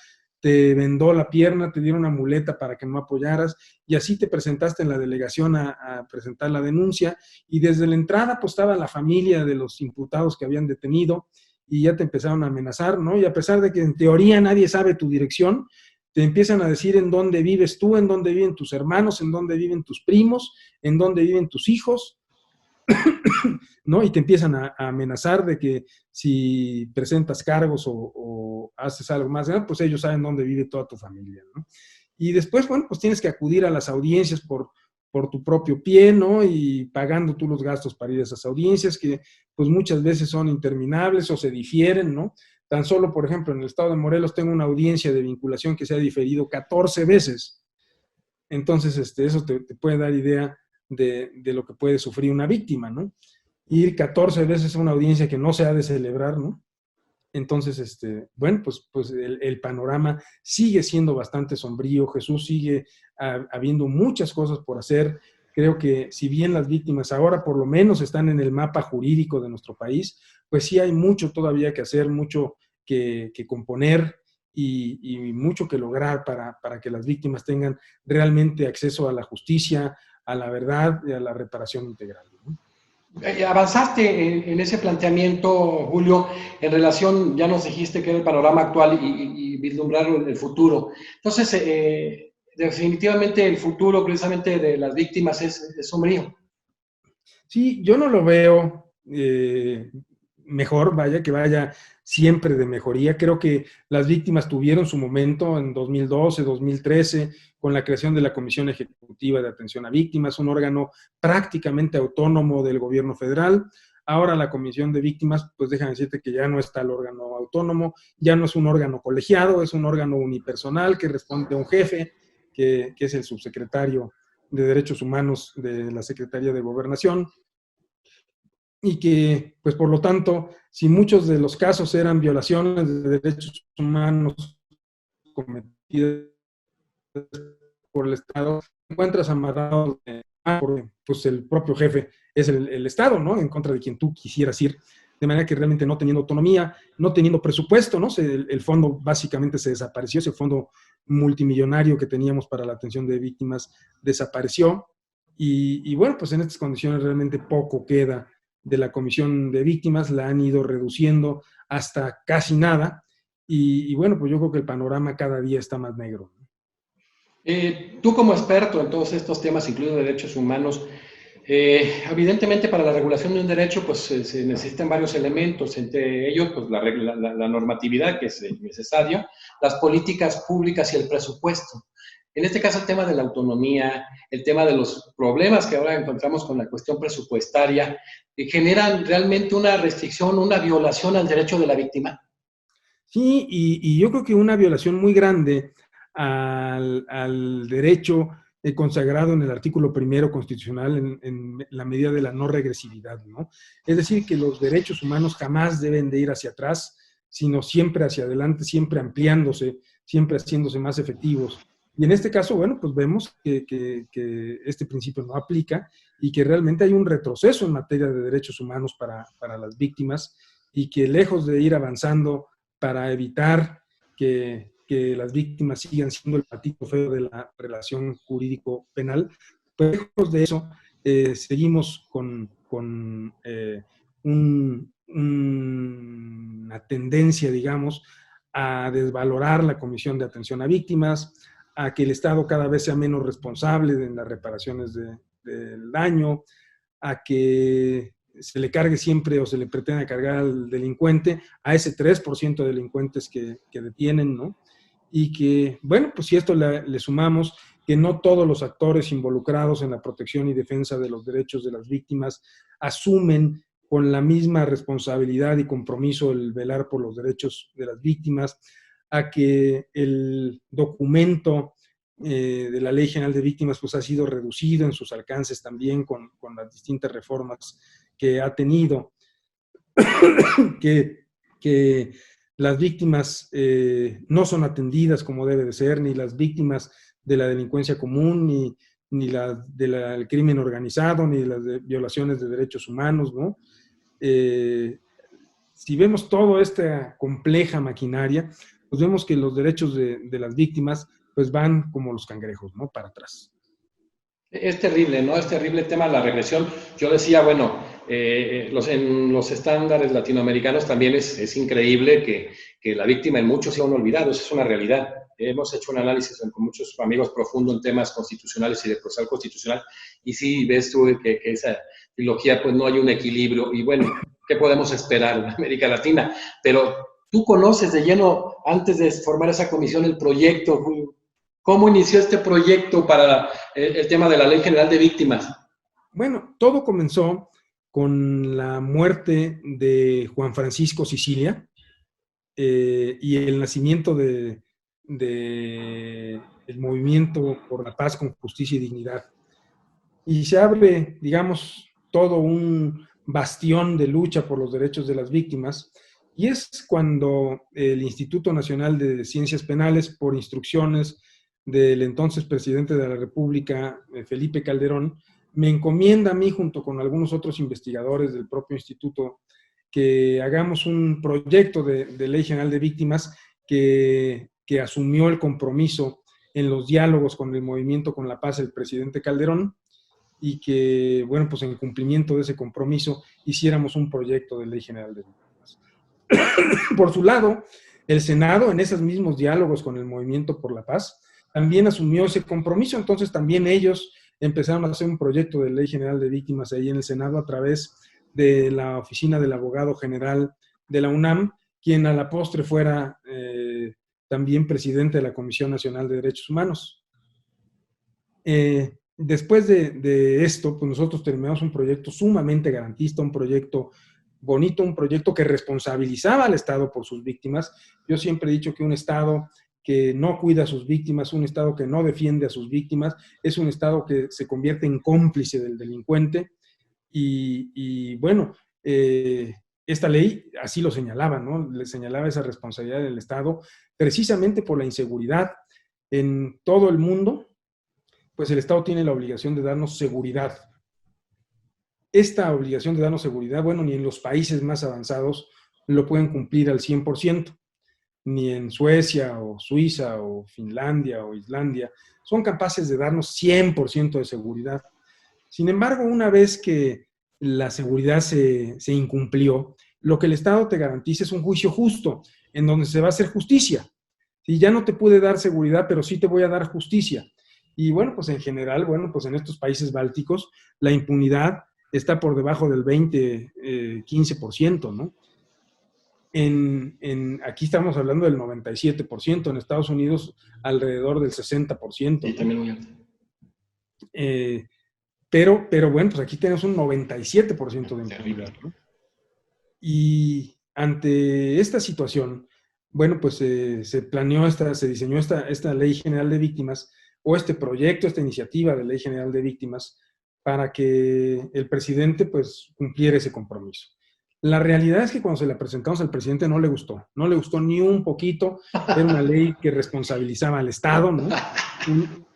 te vendó la pierna, te dieron una muleta para que no apoyaras, y así te presentaste en la delegación a presentar la denuncia, y desde la entrada pues estaba la familia de los imputados que habían detenido, y ya te empezaron a amenazar, ¿no? Y a pesar de que en teoría nadie sabe tu dirección, te empiezan a decir en dónde vives tú, en dónde viven tus hermanos, en dónde viven tus primos, en dónde viven tus hijos, ¿no? Y te empiezan a amenazar de que si presentas cargos o haces algo más, pues ellos saben dónde vive toda tu familia, ¿no? Y después, bueno, pues tienes que acudir a las audiencias por tu propio pie, ¿no? Y pagando tú los gastos para ir a esas audiencias que pues muchas veces son interminables o se difieren, ¿no? Tan solo, por ejemplo, en el estado de Morelos tengo una audiencia de vinculación que se ha diferido 14 veces. Entonces, eso te puede dar idea de lo que puede sufrir una víctima, ¿no? Ir 14 veces a una audiencia que no se ha de celebrar, ¿no? Entonces, bueno, pues el panorama sigue siendo bastante sombrío. Jesús, sigue habiendo muchas cosas por hacer. Creo que si bien las víctimas ahora por lo menos están en el mapa jurídico de nuestro país, pues sí hay mucho todavía que hacer, mucho que componer y mucho que lograr para que las víctimas tengan realmente acceso a la justicia, a la verdad y a la reparación integral, ¿no? Avanzaste en ese planteamiento, Julio, en relación, ya nos dijiste que era el panorama actual y vislumbrar el futuro. Entonces, definitivamente el futuro precisamente de las víctimas es sombrío. Sí, yo no lo veo mejor, vaya, que vaya siempre de mejoría. Creo que las víctimas tuvieron su momento en 2012, 2013, con la creación de la Comisión Ejecutiva de Atención a Víctimas, un órgano prácticamente autónomo del gobierno federal. Ahora la Comisión de Víctimas, pues déjame decirte que ya no está el órgano autónomo, ya no es un órgano colegiado, es un órgano unipersonal que responde a un jefe, que es el subsecretario de Derechos Humanos de la Secretaría de Gobernación, y que, pues por lo tanto, si muchos de los casos eran violaciones de derechos humanos cometidas por el Estado, encuentras amarrado por pues el propio jefe, es el Estado, ¿no? En contra de quien tú quisieras ir, de manera que realmente no teniendo autonomía, no teniendo presupuesto, ¿no? El fondo básicamente se desapareció, ese fondo multimillonario que teníamos para la atención de víctimas desapareció, y bueno, pues en estas condiciones realmente poco queda de la Comisión de Víctimas, la han ido reduciendo hasta casi nada, y bueno, pues yo creo que el panorama cada día está más negro. Tú como experto en todos estos temas, incluidos derechos humanos, evidentemente para la regulación de un derecho pues se necesitan varios elementos, entre ellos pues la normatividad que es necesaria, las políticas públicas y el presupuesto. En este caso el tema de la autonomía, el tema de los problemas que ahora encontramos con la cuestión presupuestaria, generan realmente una restricción, una violación al derecho de la víctima. Sí, y yo creo que una violación muy grande al derecho consagrado en el artículo primero constitucional en la medida de la no regresividad, ¿no? Es decir, que los derechos humanos jamás deben de ir hacia atrás, sino siempre hacia adelante, siempre ampliándose, siempre haciéndose más efectivos. Y en este caso, bueno, pues vemos que este principio no aplica y que realmente hay un retroceso en materia de derechos humanos para las víctimas y que lejos de ir avanzando para evitar que las víctimas sigan siendo el patito feo de la relación jurídico-penal. Pero lejos de eso, seguimos con una tendencia, digamos, a desvalorar la Comisión de Atención a Víctimas, a que el Estado cada vez sea menos responsable en las reparaciones del daño, a que se le cargue siempre o se le pretenda cargar al delincuente, a ese 3% de delincuentes que detienen, ¿no? Y que, bueno, pues si esto le sumamos que no todos los actores involucrados en la protección y defensa de los derechos de las víctimas asumen con la misma responsabilidad y compromiso el velar por los derechos de las víctimas, a que el documento de la Ley General de Víctimas pues ha sido reducido en sus alcances también con las distintas reformas que ha tenido, que las víctimas no son atendidas como debe de ser, ni las víctimas de la delincuencia común, ni del crimen organizado, ni de las violaciones de derechos humanos, ¿no? Si vemos toda esta compleja maquinaria, pues vemos que los derechos de las víctimas pues van como los cangrejos, ¿no? Para atrás. Es terrible, ¿no? Es terrible el tema de la regresión. Yo decía, bueno, en los estándares latinoamericanos también es increíble que la víctima en muchos se han olvidado, eso es una realidad. Hemos hecho un análisis con muchos amigos profundo en temas constitucionales y de procesal constitucional, y sí ves tú que esa trilogía pues no hay un equilibrio, y bueno, ¿qué podemos esperar en América Latina? Pero tú conoces de lleno, antes de formar esa comisión, el proyecto. ¿Cómo inició este proyecto para el tema de la Ley General de Víctimas? Bueno, todo comenzó con la muerte de Juan Francisco Sicilia y el nacimiento del movimiento por la paz con justicia y dignidad. Y se abre, digamos, todo un bastión de lucha por los derechos de las víctimas, y es cuando el Instituto Nacional de Ciencias Penales, por instrucciones del entonces presidente de la República, Felipe Calderón, me encomienda a mí, junto con algunos otros investigadores del propio instituto, que hagamos un proyecto de Ley General de Víctimas que asumió el compromiso en los diálogos con el Movimiento con la Paz el presidente Calderón, y que, bueno, pues en cumplimiento de ese compromiso hiciéramos un proyecto de Ley General de Víctimas. Por su lado, el Senado, en esos mismos diálogos con el Movimiento por la Paz, también asumió ese compromiso. Entonces también ellos empezaron a hacer un proyecto de Ley General de Víctimas ahí en el Senado a través de la oficina del abogado general de la UNAM, quien a la postre fuera también presidente de la Comisión Nacional de Derechos Humanos. Después de esto, pues nosotros terminamos un proyecto sumamente garantista, un proyecto bonito, un proyecto que responsabilizaba al Estado por sus víctimas. Yo siempre he dicho que un Estado que no cuida a sus víctimas, un Estado que no defiende a sus víctimas, es un Estado que se convierte en cómplice del delincuente. Y bueno, esta ley así lo señalaba, ¿no? Le señalaba esa responsabilidad del Estado, precisamente por la inseguridad en todo el mundo. Pues el Estado tiene la obligación de darnos seguridad. Esta obligación de darnos seguridad, bueno, ni en los países más avanzados lo pueden cumplir al 100%, ni en Suecia o Suiza o Finlandia o Islandia son capaces de darnos 100% de seguridad. Sin embargo, una vez que la seguridad se incumplió, lo que el Estado te garantiza es un juicio justo, en donde se va a hacer justicia. Y ya no te puede dar seguridad, pero sí te voy a dar justicia. Y bueno, pues en general, bueno, pues en estos países bálticos, la impunidad está por debajo del 15%, ¿no? Aquí estamos hablando del 97%, en Estados Unidos alrededor del 60%. Sí, también muy alto. Pero bueno, pues aquí tenemos un 97% de impunidad, ¿no? Y ante esta situación, bueno, pues se planeó, se diseñó esta Ley General de Víctimas, o este proyecto, esta iniciativa de Ley General de Víctimas, para que el presidente pues cumpliera ese compromiso. La realidad es que cuando se la presentamos al presidente no le gustó ni un poquito. Era una ley que responsabilizaba al Estado, ¿no?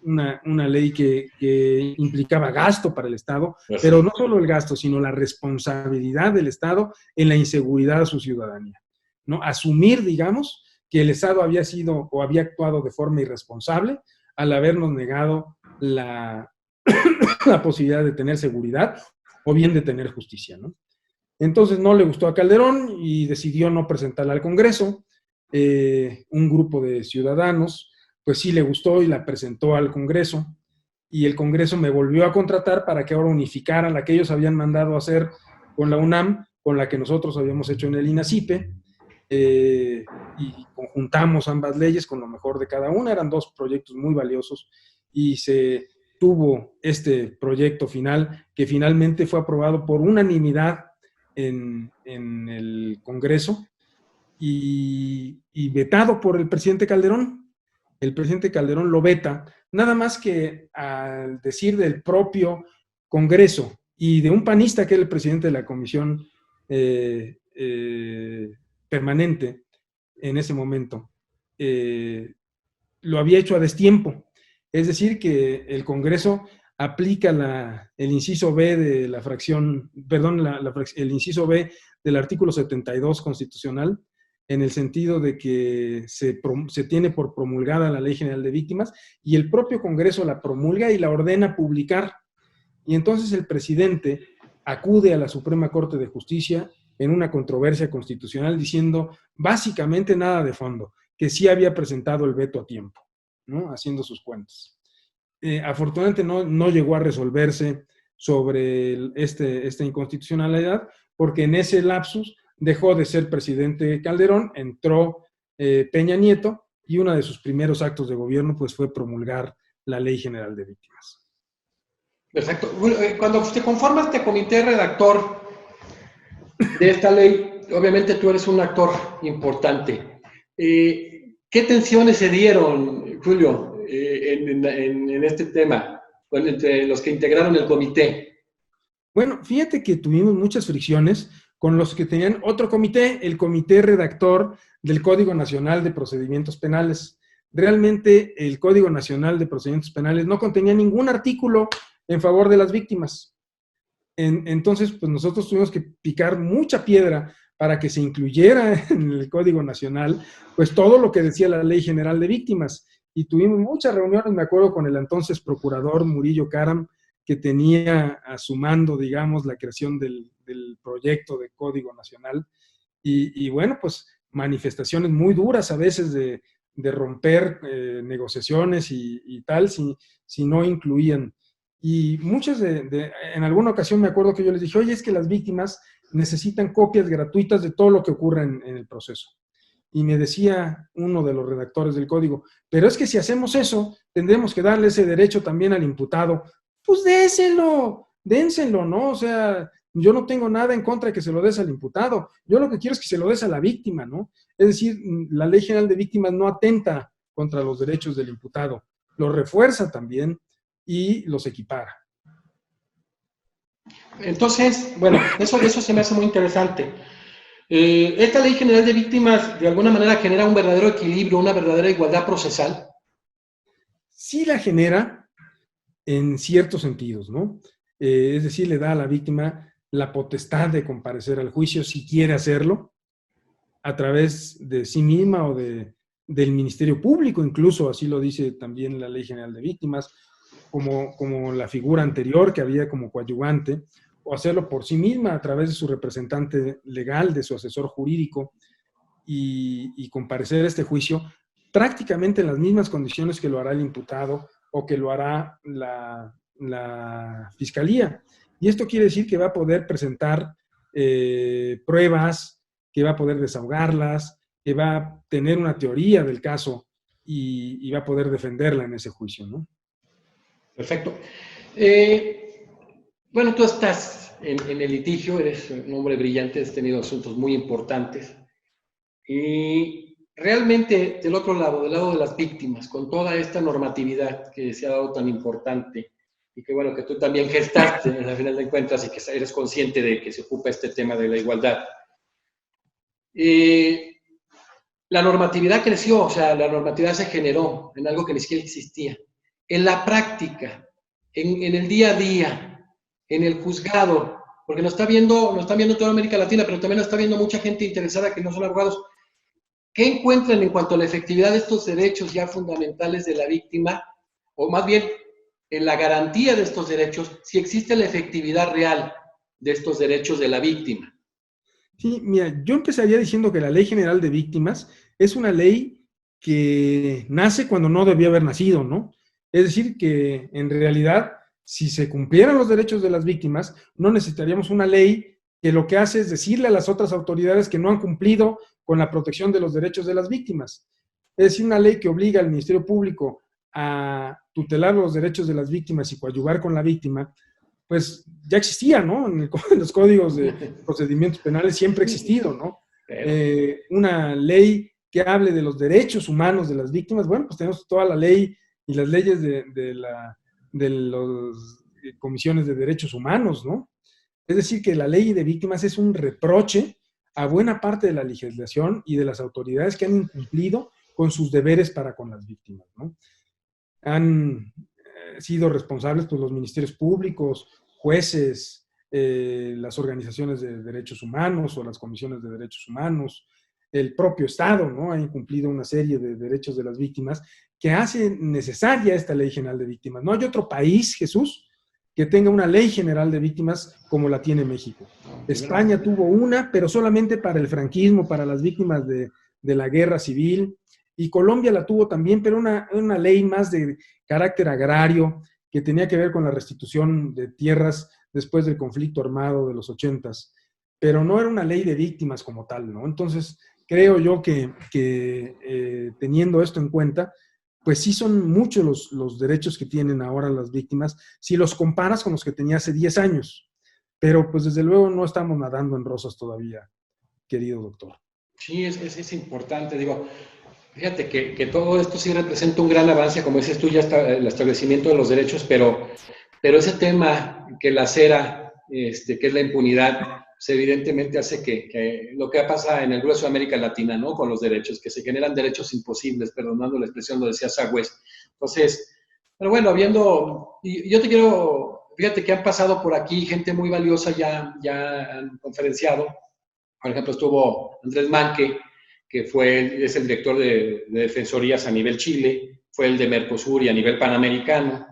Una ley que implicaba gasto para el Estado, pero no solo el gasto, sino la responsabilidad del Estado en la inseguridad de su ciudadanía. ¿no? Asumir, digamos, que el Estado había sido o había actuado de forma irresponsable al habernos negado la posibilidad de tener seguridad o bien de tener justicia, ¿no? Entonces no le gustó a Calderón y decidió no presentarla al Congreso. Un grupo de ciudadanos, pues sí le gustó y la presentó al Congreso, y el Congreso me volvió a contratar para que ahora unificaran la que ellos habían mandado a hacer con la UNAM, con la que nosotros habíamos hecho en el INACIPE, y conjuntamos ambas leyes con lo mejor de cada una. Eran dos proyectos muy valiosos y se tuvo este proyecto final que finalmente fue aprobado por unanimidad en el Congreso y vetado por el presidente Calderón. El presidente Calderón lo veta, nada más que al decir del propio Congreso y de un panista que era el presidente de la comisión permanente en ese momento, lo había hecho a destiempo. Es decir, que el Congreso aplica el inciso B de la fracción, perdón, el inciso B del artículo 72 constitucional, en el sentido de que se tiene por promulgada la Ley General de Víctimas y el propio Congreso la promulga y la ordena publicar. Y entonces el presidente acude a la Suprema Corte de Justicia en una controversia constitucional diciendo básicamente nada de fondo, que sí había presentado el veto a tiempo, ¿no? Haciendo sus cuentas. Afortunadamente no llegó a resolverse sobre esta inconstitucionalidad, porque en ese lapsus dejó de ser presidente Calderón, entró Peña Nieto, y uno de sus primeros actos de gobierno pues fue promulgar la Ley General de Víctimas. Perfecto. Cuando te conformas este comité redactor de esta ley, obviamente tú eres un actor importante. ¿Qué tensiones se dieron, Julio, en este tema, entre los que integraron el comité? Bueno, fíjate que tuvimos muchas fricciones con los que tenían otro comité, el comité redactor del Código Nacional de Procedimientos Penales. Realmente el Código Nacional de Procedimientos Penales no contenía ningún artículo en favor de las víctimas. Entonces, pues nosotros tuvimos que picar mucha piedra para que se incluyera en el Código Nacional, pues todo lo que decía la Ley General de Víctimas. Y tuvimos muchas reuniones, me acuerdo, con el entonces procurador Murillo Karam, que tenía a su mando, digamos, la creación del proyecto de Código Nacional. Y bueno, pues manifestaciones muy duras a veces de romper negociaciones y tal, si no incluían. Y muchas en alguna ocasión me acuerdo que yo les dije, oye, es que las víctimas necesitan copias gratuitas de todo lo que ocurre en el proceso. Y me decía uno de los redactores del código, pero es que si hacemos eso, tendremos que darle ese derecho también al imputado. Pues dénselo, ¿no? O sea, yo no tengo nada en contra de que se lo des al imputado. Yo lo que quiero es que se lo des a la víctima, ¿no? Es decir, la Ley General de Víctimas no atenta contra los derechos del imputado, los refuerza también y los equipara. Entonces, bueno, eso se me hace muy interesante. ¿Esta Ley General de Víctimas de alguna manera genera un verdadero equilibrio, una verdadera igualdad procesal? Sí la genera en ciertos sentidos, ¿no? Es decir, le da a la víctima la potestad de comparecer al juicio si quiere hacerlo, a través de sí misma o del Ministerio Público, incluso así lo dice también la Ley General de Víctimas, como la figura anterior que había como coadyuvante, o hacerlo por sí misma a través de su representante legal, de su asesor jurídico, y comparecer a este juicio prácticamente en las mismas condiciones que lo hará el imputado o que lo hará la fiscalía. Y esto quiere decir que va a poder presentar pruebas, que va a poder desahogarlas, que va a tener una teoría del caso y va a poder defenderla en ese juicio, ¿no? Perfecto. Bueno, tú estás en el litigio, eres un hombre brillante, has tenido asuntos muy importantes. Y realmente, del otro lado, del lado de las víctimas, con toda esta normatividad que se ha dado tan importante, y que bueno, que tú también gestaste al final de cuentas y que eres consciente de que se ocupa este tema de la igualdad. La normatividad creció, o sea, la normatividad se generó en algo que ni siquiera existía. En la práctica, en el día a día, en el juzgado, porque nos está viendo toda América Latina, pero también nos está viendo mucha gente interesada que no son abogados. ¿qué encuentran en cuanto a la efectividad de estos derechos ya fundamentales de la víctima? O más bien, en la garantía de estos derechos, si existe la efectividad real de estos derechos de la víctima. Sí, mira, yo empezaría diciendo que la Ley General de Víctimas es una ley que nace cuando no debía haber nacido, ¿no? Es decir, que en realidad, si se cumplieran los derechos de las víctimas, no necesitaríamos una ley que lo que hace es decirle a las otras autoridades que no han cumplido con la protección de los derechos de las víctimas. Es decir, una ley que obliga al Ministerio Público a tutelar los derechos de las víctimas y coadyuvar con la víctima, pues ya existía, ¿no? En los códigos de procedimientos penales siempre ha existido, ¿no? Una ley que hable de los derechos humanos de las víctimas, bueno, pues tenemos toda la ley y las leyes de las comisiones de derechos humanos, ¿no? Es decir, que la ley de víctimas es un reproche a buena parte de la legislación y de las autoridades que han incumplido con sus deberes para con las víctimas, ¿no? Han sido responsables pues, los ministerios públicos, jueces, las organizaciones de derechos humanos o las comisiones de derechos humanos, el propio Estado, ¿no? Ha incumplido una serie de derechos de las víctimas que hace necesaria esta Ley General de Víctimas. No hay otro país, Jesús, que tenga una Ley General de Víctimas como la tiene México. España tuvo una, pero solamente para el franquismo, para las víctimas de la guerra civil, y Colombia la tuvo también, pero una ley más de carácter agrario, que tenía que ver con la restitución de tierras después del conflicto armado de los 80s, pero no era una ley de víctimas como tal, ¿no? Entonces, creo yo que teniendo esto en cuenta, pues sí son muchos los derechos que tienen ahora las víctimas, si los comparas con los que tenía hace 10 años. Pero pues desde luego no estamos nadando en rosas todavía, querido doctor. Sí, es importante, digo, fíjate que todo esto sí representa un gran avance, como dices tú, ya está el establecimiento de los derechos, pero ese tema que lacera, que es la impunidad, pues evidentemente hace que lo que pasa en el grueso de América Latina, ¿no? Con los derechos, que se generan derechos imposibles, perdonando la expresión, lo decía Sagüez. Entonces, pero bueno, y yo te quiero, fíjate que han pasado por aquí gente muy valiosa, ya han conferenciado. Por ejemplo, estuvo Andrés Manque, que es el director de defensorías a nivel Chile, fue el de Mercosur y a nivel panamericano,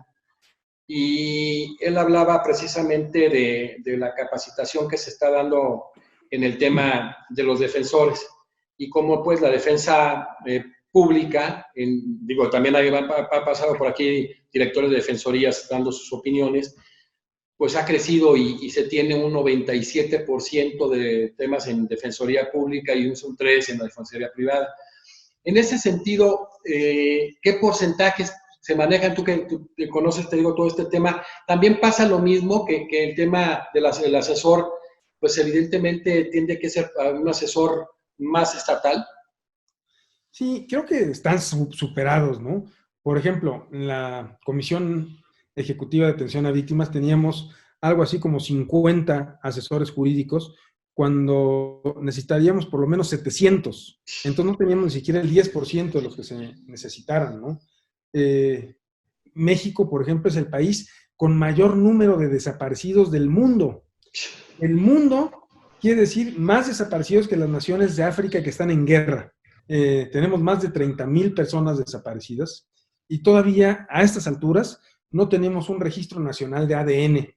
y él hablaba precisamente de la capacitación que se está dando en el tema de los defensores y cómo pues la defensa pública, digo, también ha pasado por aquí directores de defensorías dando sus opiniones, pues ha crecido y se tiene un 97% de temas en defensoría pública y un 3% en la defensoría privada. En ese sentido, ¿qué porcentajes se manejan? Tú que conoces, te digo, todo este tema, ¿también pasa lo mismo que el tema del asesor, pues evidentemente tiende que ser un asesor más estatal? Sí, creo que están superados, ¿no? Por ejemplo, en la Comisión Ejecutiva de Atención a Víctimas teníamos algo así como 50 asesores jurídicos cuando necesitaríamos por lo menos 700. Entonces no teníamos ni siquiera el 10% de los que se necesitaran, ¿no? México, por ejemplo, es el país con mayor número de desaparecidos del mundo. El mundo quiere decir más desaparecidos que las naciones de África que están en guerra. Tenemos más de 30,000 personas desaparecidas y todavía a estas alturas no tenemos un registro nacional de ADN,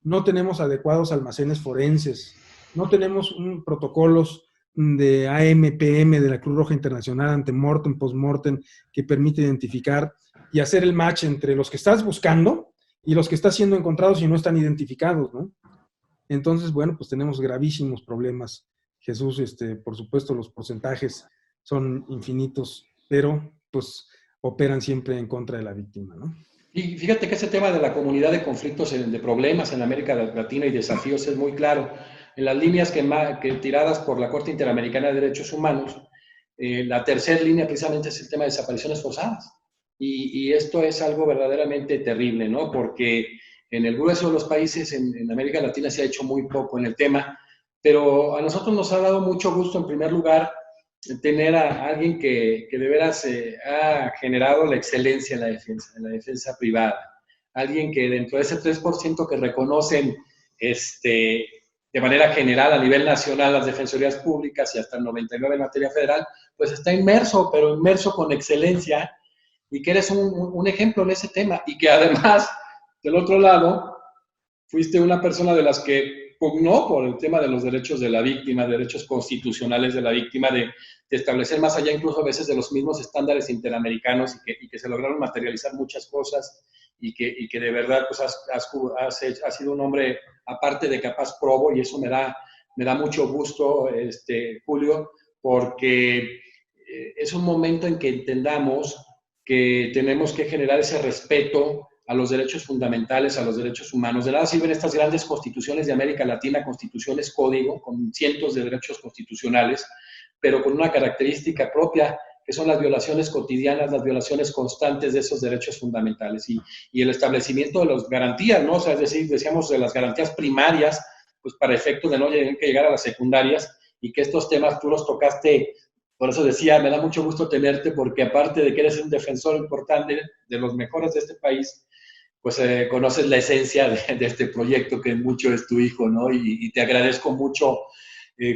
no tenemos adecuados almacenes forenses, no tenemos protocolos de AMPM de la Cruz Roja Internacional ante mortem, post-mortem, que permite identificar y hacer el match entre los que estás buscando y los que están siendo encontrados y no están identificados, ¿no? Entonces, bueno, pues tenemos gravísimos problemas, Jesús. Por supuesto, los porcentajes son infinitos, pero pues operan siempre en contra de la víctima, ¿no? Y fíjate que ese tema de la comunidad de conflictos, de problemas en América Latina y desafíos es muy claro. En las líneas que tiradas por la Corte Interamericana de Derechos Humanos, la tercera línea precisamente es el tema de desapariciones forzadas. Y esto es algo verdaderamente terrible, ¿no? Porque en el grueso de los países en América Latina se ha hecho muy poco en el tema, pero a nosotros nos ha dado mucho gusto, en primer lugar, tener a alguien que de veras ha generado la excelencia en la defensa privada. Alguien que dentro de ese 3% que reconocen de manera general a nivel nacional las defensorías públicas y hasta el 99 en materia federal, pues está inmerso, pero inmerso con excelencia, y que eres un ejemplo en ese tema, y que además, del otro lado, fuiste una persona de las que pugnó por el tema de los derechos de la víctima, derechos constitucionales de la víctima, de establecer más allá incluso a veces de los mismos estándares interamericanos, y que se lograron materializar muchas cosas, y que de verdad pues has sido un hombre aparte de capaz probo, y eso me da mucho gusto, Julio, porque es un momento en que entendamos que tenemos que generar ese respeto a los derechos fundamentales, a los derechos humanos. De nada sirven estas grandes constituciones de América Latina, constituciones código, con cientos de derechos constitucionales, pero con una característica propia, que son las violaciones cotidianas, las violaciones constantes de esos derechos fundamentales, y el establecimiento de las garantías, ¿no? O sea, es decir, decíamos de las garantías primarias, pues para efectos de no tener que llegar a las secundarias, y que estos temas tú los tocaste. Por eso decía, me da mucho gusto tenerte, porque aparte de que eres un defensor importante, de los mejores de este país, pues conoces la esencia de este proyecto, que mucho es tu hijo, ¿no? Y te agradezco mucho,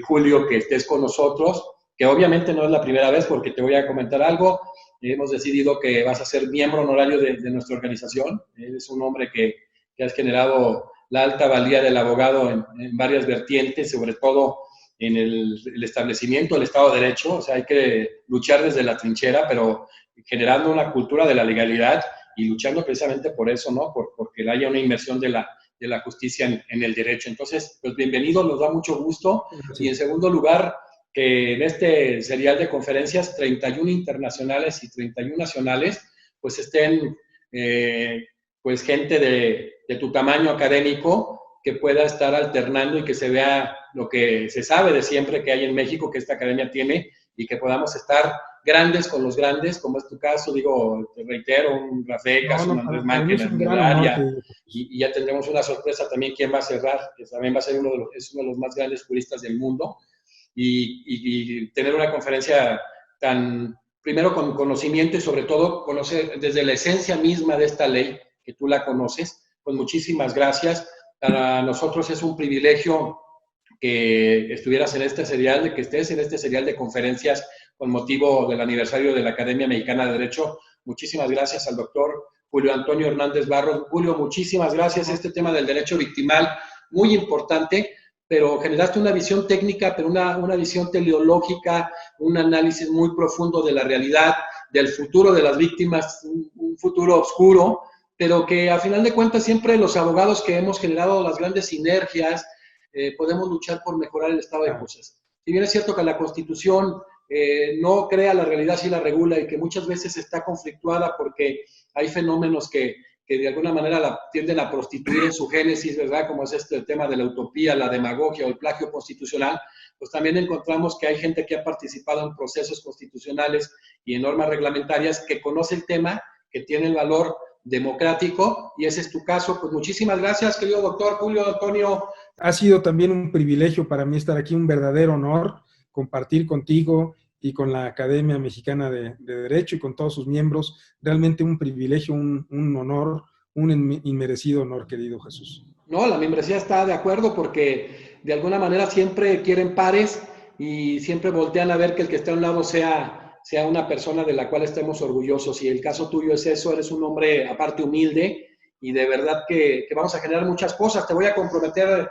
Julio, que estés con nosotros, que obviamente no es la primera vez, porque te voy a comentar algo. Hemos decidido que vas a ser miembro honorario de nuestra organización. Eres un hombre que has generado la alta valía del abogado en varias vertientes, sobre todo en el establecimiento del Estado de Derecho. O sea, hay que luchar desde la trinchera, pero generando una cultura de la legalidad, y luchando precisamente por eso, ¿no? Porque haya una inmersión de la justicia en el derecho. Entonces, pues bienvenido, nos da mucho gusto. Sí. Y en segundo lugar, que en este serial de conferencias, 31 internacionales y 31 nacionales, pues estén pues gente de tu tamaño académico, que pueda estar alternando y que se vea lo que se sabe de siempre que hay en México, que esta academia tiene, y que podamos estar grandes con los grandes, como es tu caso. Digo, te reitero, un Rafecas, un Andrés Márquez en el área, y ya tendremos una sorpresa también, quién va a cerrar, que también va a ser es uno de los más grandes juristas del mundo, y tener una conferencia tan, primero con conocimiento, y sobre todo conocer desde la esencia misma de esta ley, que tú la conoces. Pues muchísimas gracias. Para nosotros es un privilegio que estuvieras en este serial, de que estés en este serial de conferencias con motivo del aniversario de la Academia Mexicana de Derecho. Muchísimas gracias al doctor Julio Antonio Hernández Barros. Julio, muchísimas gracias. Este tema del derecho victimal, muy importante, pero generaste una visión técnica, pero una visión teleológica, un análisis muy profundo de la realidad, del futuro de las víctimas, un futuro oscuro, pero que a final de cuentas siempre los abogados que hemos generado las grandes sinergias, podemos luchar por mejorar el estado de cosas. Si bien es cierto que la Constitución no crea la realidad, sí la regula, y que muchas veces está conflictuada porque hay fenómenos que de alguna manera la tienden a prostituir en su génesis, ¿verdad? Como es el tema de la utopía, la demagogia o el plagio constitucional. Pues también encontramos que hay gente que ha participado en procesos constitucionales y en normas reglamentarias, que conoce el tema, que tiene el valor democrático, y ese es tu caso. Pues muchísimas gracias, querido doctor Julio Antonio. Ha sido también un privilegio para mí estar aquí, un verdadero honor compartir contigo y con la Academia Mexicana de Derecho y con todos sus miembros. Realmente un privilegio, un honor, un inmerecido honor, querido Jesús. No, la membresía está de acuerdo, porque de alguna manera siempre quieren pares y siempre voltean a ver que el que esté a un lado sea una persona de la cual estemos orgullosos, y el caso tuyo es eso. Eres un hombre aparte humilde, y de verdad que vamos a generar muchas cosas. Te voy a comprometer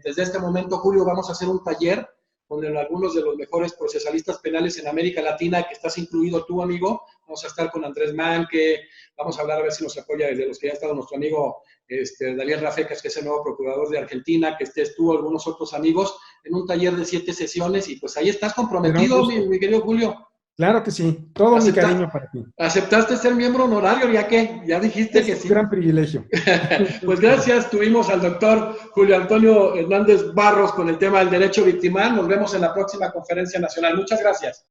desde este momento, Julio. Vamos a hacer un taller con algunos de los mejores procesalistas penales en América Latina, que estás incluido tú, amigo. Vamos a estar con Andrés Márquez, vamos a hablar a ver si nos apoya desde los que ya ha estado nuestro amigo Daniel Rafecas, que es el nuevo procurador de Argentina, que estés tú, algunos otros amigos, en un taller de 7 sesiones, y pues ahí estás comprometido, mi querido Julio. Claro que sí, todo mi cariño para ti. ¿Aceptaste ser miembro honorario? Ya dijiste que sí. Es un gran privilegio. Pues gracias, tuvimos al doctor Julio Antonio Hernández Barros con el tema del derecho victimal. Nos vemos en la próxima conferencia nacional. Muchas gracias.